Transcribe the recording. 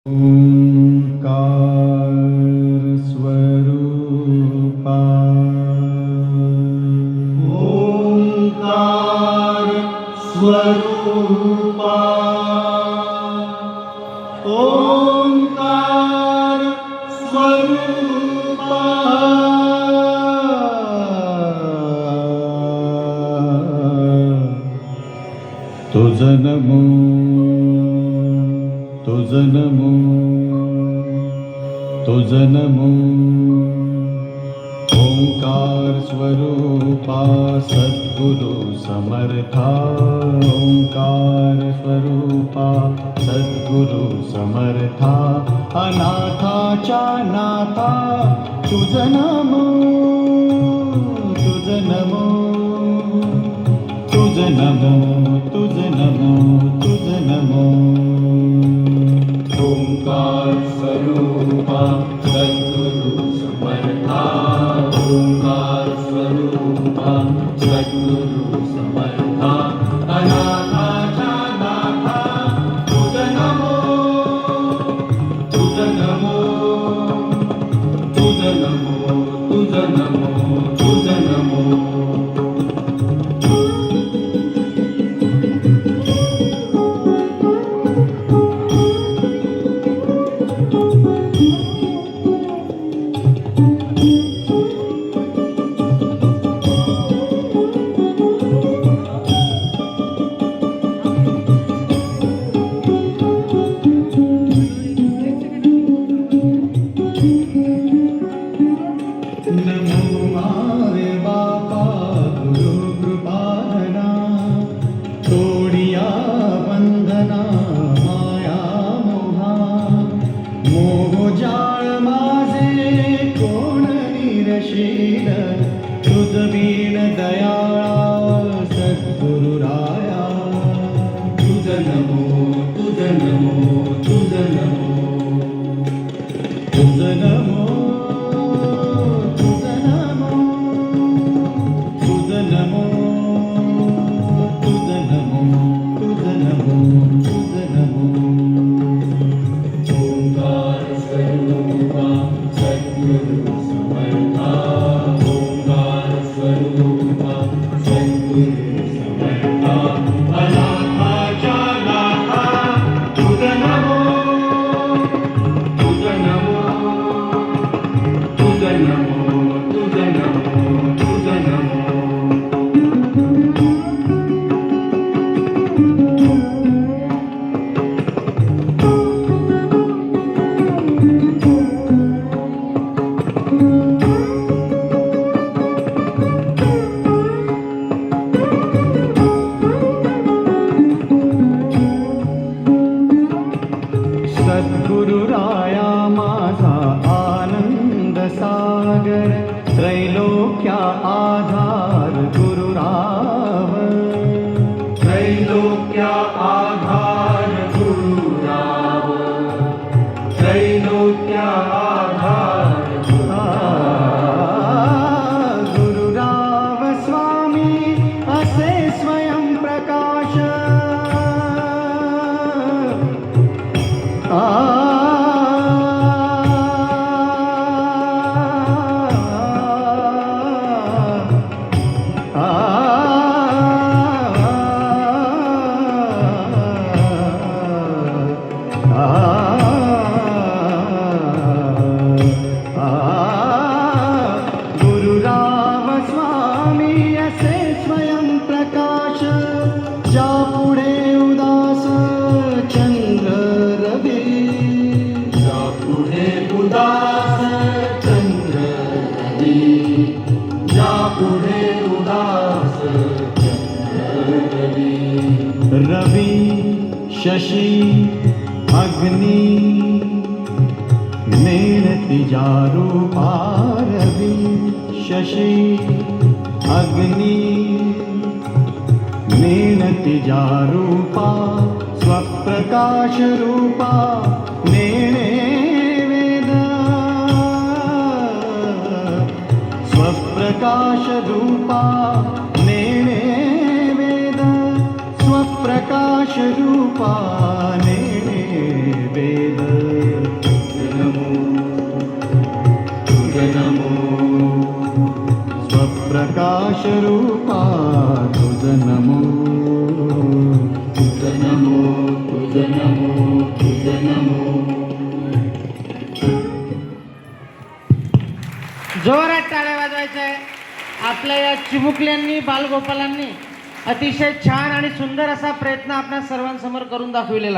ओंकार स्वरूपा ओंकार स्वरूपा ओंकार स्वरूपा तुझ नमो तुझ नमो तुझ नमो ओंकार स्वरूपा सद्गुरु समर्था ओंकार स्वरूपा सद्गुरु समर्था अनाथाच्या नाथा तुझ नमो तुझ नमो तुझ नमो तुझ नमो तुझ नमो ओंकार स्वरूपा सद्गुरु समर्था ओंकार स्वरूपा सद्गुरु समर्था अनाथाच्या नाथा तुझ नमो तुझ नमो तुझ नमो तुझ नमो तुझ नमो नमो मारे बापा गुरु कृपाना तोडिया बंधना माया मोहा मोह जाळ माझे कोण निरशील तुझ बीन दयाळा सद्गुरु राया तुझ नमो तुझ नमो तुझ नमो तुझ नमो सद्गुरु राया माझा आनंद सागर त्रैलोक्या आधार गुरुराव त्रैलोक्या आधार गुरुराव त्रैलोक्या आधार गुरुराव स्वामी असे स्वयं प्रकाश गुरुराव स्वामी असे स्वयं प्रकाश जा पुढे उदास चंद्र रवी जा पुढे उदास चंद्र रवी जा पुढे उदास चंद्र रवी रवी शशी अग्नि मेणती रूपा रवी शशी अग्नि मेणती रूपा स्वप्रकाश रूपा नेणे वेद स्वप्रकाश रूपा नेणे वेद स्वप्रकाश रूपा नेणे वेद प्रकाश रूपा तुझ नमो, तुझ नमो, तुझ नमो, तुझ नमो. जोरात टाळ्या वाजवायच्या आहे. आपल्या या चिमुकल्यांनी बालगोपालांनी अतिशय छान आणि सुंदर असा प्रयत्न आपल्या सर्वांसमोर करून दाखविलेला आहे.